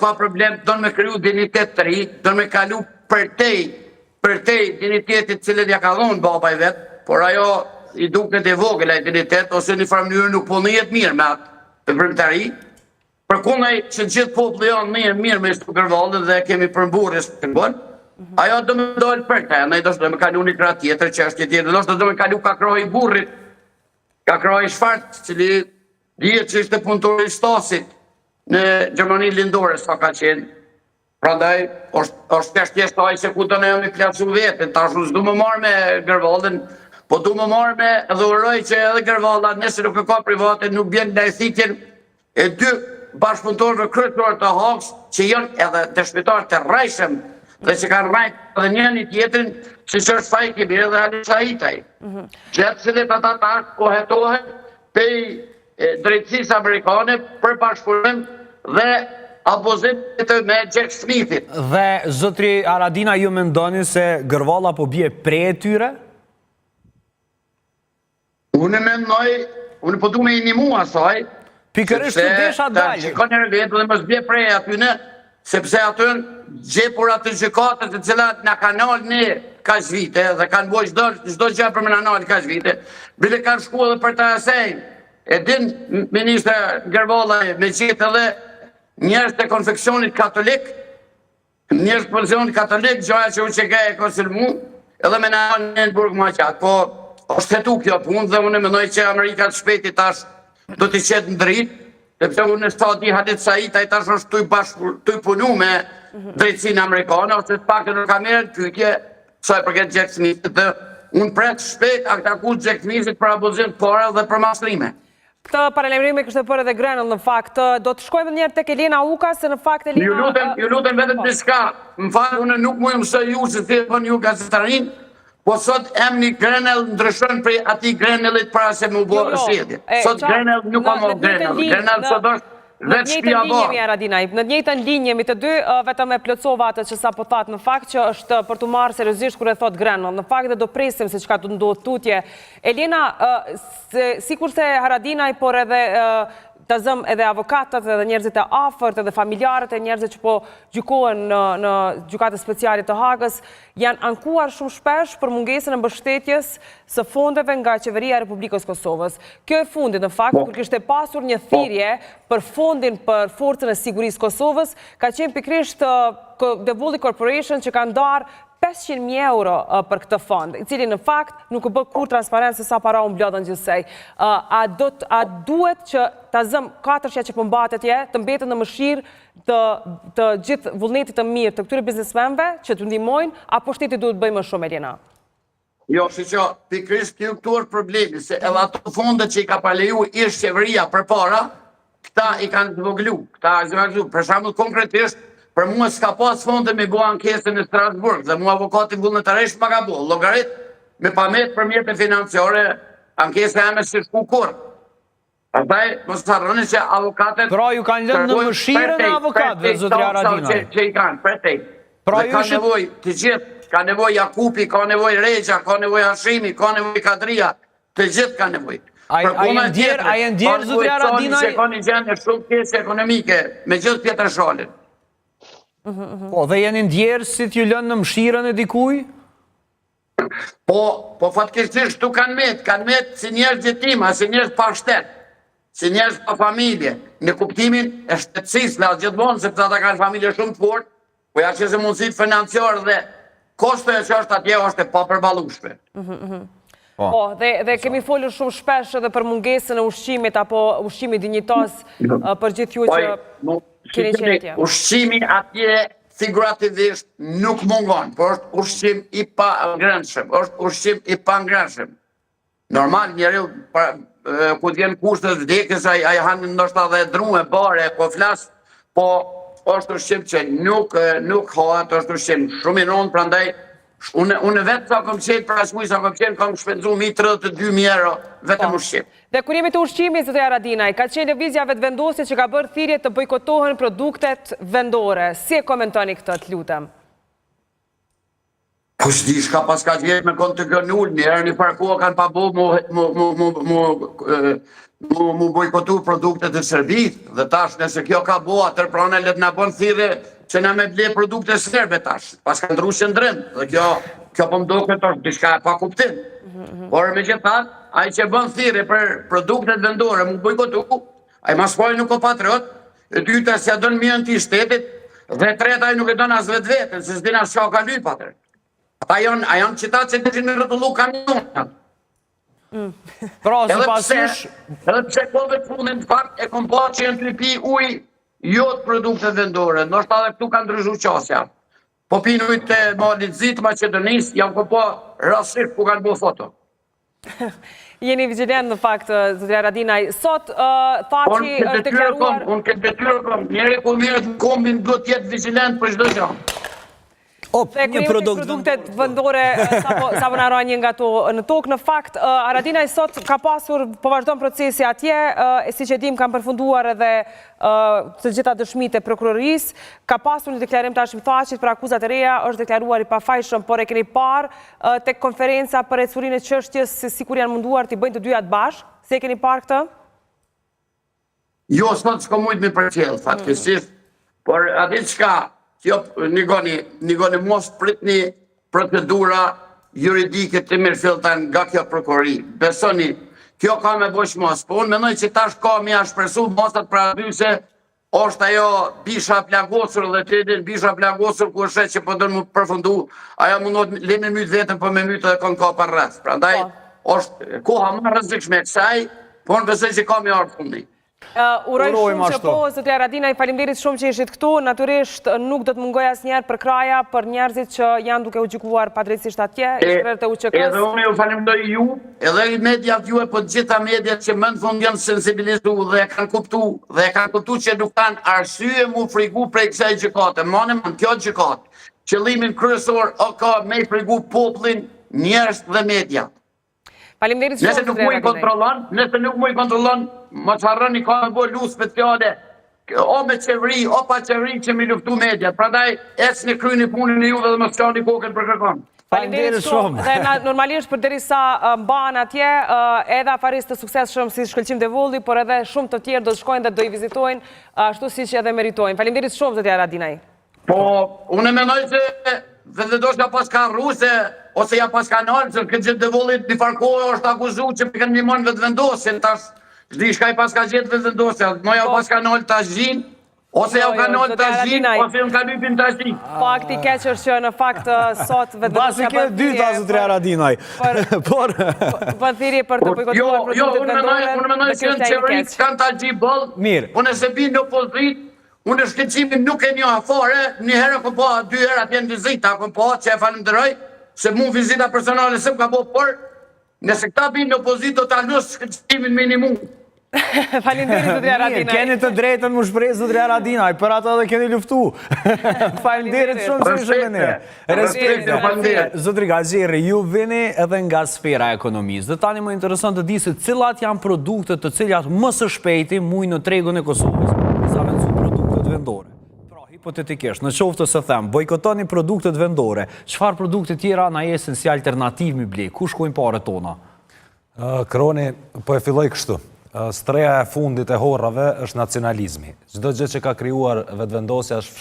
ka problem, do në me kryu dignitet të ri, do në me kalu për te dignitetit cilët ja ka dhonë baba i vetë, por ajo i duket e vogël e dignitet, ose një farë mënyrë nuk po në jetë mirë me atë të vërmëtari, për kunaj që gjithë populli janë mirë me shtu Gërvallën dhe kemi përmburës të bënë, ajo do me dojnë për te, ne do me kalu një kra tjetër, që është tjetër, do me kalu ka kroj i burrit, ka kroj i shfartë, cili dhjetë që ishte punëtor i Stasit në Gjermani lindore, sa ka qenë. Prandaj, është thjesht ai se ku do ne jemi plasu vetën, tash unë s'du më marrë me Gërvallën, po du më marrë me edhe uroj që edhe Gërvalla, nëse nuk e ka private, nuk bjen në ethikjen e dy bashkëpunëtorëve kryesor të Hagës, që janë edhe dëshmitar të rrejshëm, dhe që kanë rrajt edhe njëri tjetrin, si që është Fajki Kibir dhe Ali Shaitaj. Gjithë cilët ata kohetohet pej drejtësisë amerikane për bashkëpunim dhe apozitit me Jack Smithit. Dhe zotri Haradinaj, ju mendoni se Gërvalla po bie prej e tyre? Unë mendoj, unë po du me inimu asaj, pikërisht të desha dalë. Që ka njërë vetë dhe mos bie prej atyne, sepse atën gjepur atë gjykatët të cilat nga kanal në kaq vite, dhe kanë bojë çdo gjë për me në nalë kaq vite, bile kanë shku edhe për të asajnë. E din, Ministre Gërvalla, me gjithë edhe njerëz të konfeksionit katolik, njerëz të konfeksionit katolik, gjoja që u që ka e konsilmu, edhe me në në burg ma qatë, po është hetu kjo punë dhe unë mendoj që Amerika të shpeti tash do t'i qetë në dritë, sepse unë në stati Halit Saitaj tash është të i punu me drejtësinë amerikane, ose të pak të nuk ka merë pyetje, saj përket Jack Smithit, dhe unë pretë shpet a këta ku Jack Smithit për abuzim të para dhe për maslime. Këtë paralajmërimi kështë për edhe Grenell në fakt, do të shkojmë njerë tek Elena Uka, se në fakt Elena... Ju lutem vetëm diçka, më falë unë nuk mujë mësë ju se të thënë ju gazetarin, po sot emni Grenell ndryshon prej ati Grenellit para se më bërë shedje. Sot Grenell nuk ka më Grenell, Grenell sot është vetë shpia bërë. Në të njëjtën linje mi të dy, vetëm e plotësova atë që sa po thatë në fakt që është për të marrë seriozisht kur e thot Grenell. Në fakt dhe do presim se çka të ndodhë tutje. Elena, sikur se Haradinaj, por edhe të zëm edhe avokatët edhe njerëzit e afërt edhe familjarët e njerëzit që po gjykohen në gjykatën speciale të Hagës, janë ankuar shumë shpesh për mungesën e mbështetjes së fondeve nga Qeveria e Republikës Kosovës. Kjo e fundit, në fakt, kur kishte pasur një thirrje për fondin për forcën e sigurisë Kosovës, ka qenë pikrisht Devulli Corporation që ka ndarë 500.000 euro për këtë fond, i cili në fakt nuk bë kur transparent se sa para unë blodën gjithsej. A duhet që ta zëm 400 që pëmbatet të mbetën në mëshirë të gjithë vullnetit të mirë të këtyre biznesmenve që të ndihmojnë, apo shteti duhet bëjmë më shumë, Elena? Jo, që pikrisht kjo këtu është problemi, se edhe ato fondet që i ka paleju ish qeveria për para, këta i kanë zvoglu, për shembull konkretisht, për mua s'ka pas fonde me bo ankesën në Strasburg, dhe mua avokati vullnetarisht më ka bo, logarit me pamet për mjetë financiare, ankesë e me si shku kur. Pastaj, mos të harroni që avokatet... Pra ju kanë lënë në mëshirën e avokatëve, zotri Haradinaj. Që i kanë, pretej. Dhe ka nevoj të gjithë, ka nevoj Jakupi, ka nevoj Regja, ka nevoj Hashimi, ka nevoj Kadria, të gjithë ka nevoj. A jenë djerë, zotri Haradinaj? Që ka një gjendje shumë pjesë ekonomike, me gjithë Pjetër Shalin. Po, dhe jenë ndjerë si t'ju lënë në mëshirën e dikuj? Po fatkesisht tu kanë metë si njerëz gjetima, si njerëz pa shtet, si njerëz pa familje, në kuptimin e shtetësisë, la gjithmonë, sepse ata kanë familje shumë të fortë, po ja që se mundësit financiare dhe kostoja që është atje është e papërballueshme. Po, dhe kemi folur shumë shpesh edhe për mungesën e ushqimit, apo ushqimit dinjitos për gjithë ju që keni qenetja. Ushqimi atje figurativisht nuk mungon, por është ushqim i pa ngrënshëm, Normal, njeriu ku t'jen kushtet vdekjes, ai hanë ndoshta dhe drume, bare, po flas, po është ushqim që nuk hohet, është ushqim shumë i rëndë, prandaj unë vetë sa kom qenë, për asmuj sa kom qenë, kom shpenzu 32.000 euro vetëm ushqim. Dhe kur jemi të ushqimit, zotri Haradinaj, ka qenë lëvizja vetëvendosje që ka bërë thirrje të bojkotohen produktet vendore. Si e komentoni këtë, të lutem? Kush di shka pas ka gjithë me konë të gënull, njerë një parkua kanë pa bo mu bojkotu produktet e Serbit, dhe tash nëse kjo ka bo, atër prane let në bon thire që na me ble produkte serbe tash, pas ka ndru shëndrim, dhe kjo po mdo këtë është dishka e pa kuptim. Por me që thak, ai që bën thire për produktet vendore mu bojkotu, ai mas poj nuk o patriot, e dyta si a dën mjën të i shtetit, dhe treta ai nuk e dën as vetë vetën, se s'dina shka ka lyp atër. Ata janë qitatë që të që në rëtullu kamionat. Pra, si Edhe pasysh, pse kove të fundin të fakt e kom pa që janë të pi uj jo të produkte vendore, nështë edhe këtu ka ndryshu qasja. Po pinë ujtë të malit zitë Macedonisë, jam kom pa rasisht ku kanë bo foto. Jeni vigilent në fakt, zotëria Haradinaj. Sot tha që është deklaruar... Unë këtë detyrë kom, njeri ku mirët në kombin do tjetë vigilent për çdo gjë. Dhe një produkt produktet vendore sa po na rani nga to në tokë. Në fakt, Haradinaj sot ka pasur, po vazhdon procesi atje, siç e dim kanë përfunduar edhe të gjitha dëshmitë e prokurorisë. Ka pasur një deklarim të Hashimthaqit për akuzat e reja, është deklaruar i pafajshëm, por e keni parë tek konferenca për ecurinë e çështjes se sikur janë munduar t'i bëjnë të dyjat bashkë. Se e keni parë këtë? Jo, sot s'ko mujtë me përqelë, fatkesisht, por atë çka kjo një mos pritni procedura juridike të mirë filtan nga kjo prokurori. Besoni, kjo ka me bosh mos, po unë menoj që tash ka me shpresu mosat pra dy se është ajo bisha plagosur dhe të edhin bisha plagosur ku është që po dërë mu përfundu, ajo mundot le me mytë vetën po me mytë dhe konë ka për rrës. Pra ndaj, është koha më rëzikshme kësaj, po unë besoj që ka me arë fundi. Uroj shumë që po, zotëria Haradinaj, faleminderit shumë që ishit këtu. Natyrisht nuk do të mungoj asnjëherë për kraja, për njerëzit që janë duke u gjykuar padrejtisht atje, shkretët e UÇK-s. Edhe unë ju falenderoj ju, edhe i mediat ju e po gjitha mediat që më në fund janë sensibilizu dhe e kanë kuptu që nuk kanë arsye mu frigu prej kësaj gjykate. Manem në kjo gjykatë, qëllimin kryesor o ka me i frigu popullin, njerëz dhe mediat. Faleminderit shumë, zotëria Haradinaj. Nëse nuk mu i kontrolon, më të harroni ka në bo lusë speciale, o me qeveri, o pa qeveri që mi luftu mediat. Prandaj, ecë në kryni punën e juve dhe më s'qani kokën për kërkon. Faleminderit shumë. Dhe normalisht për derisa mbahen atje, edhe afaristë të suksesshëm si Shkëlqim Devulli, por edhe shumë të tjerë do të shkojnë dhe do i vizitojnë, ashtu si që edhe meritojnë. Faleminderit shumë, zotëria Haradinaj. Po, unë menoj se dhe do shka pas ka rruse, ose ja pas ka nalë, se këtë gjithë Devullit një farkohë është akuzu që për kënë një mënë vetë vendosin, tash shdi shka i pas ka gjithë vetë vendosin, no ja pas ka nalë tash gjinë, ose ja ka nalë tash gjinë, ose në ka lypin tash gjinë. Fakti keq është që në fakt sot vetë basi ke dyta, zotëria Haradinaj. Por bën thirrje për të bojkotuar produktet vendore. Unë menoj se në qeverit s'kanë tash gjinë bëllë, mirë. Unë se binë në opozit, unë shkëncimin nuk e një afore, një herë ku po, 2 herë atje në vizita, ku po, që e falenderoj, se mu vizita personale se më ka bo, por nëse këta binë në opozit, do të alus shkëncimin minimum. Faleminderit, zotëria Haradinaj. Keni të drejtën më shpreh, zotëria Haradinaj, për ato edhe keni luftu. Faleminderit shumë që ishte me ne. Respekt, zotëria Gazheri, ju vini edhe nga sfera e ekonomisë. Dhe tani më intereson të di se cilat janë produktet të cilat më së shpejti mujnë në tregun e Kosovës. Sa vendu produktet vendore. Pra, hipotetikisht, në qoftë se them, bojkotoni produktet vendore, çfarë produkte tjera na jesin si alternativë mi ble? Ku shkojnë parët tona? Kroni, po e filloj kështu. Streja e fundit e horrave është nacionalizmi. Çdo gjë që ka krijuar vetëvendosja është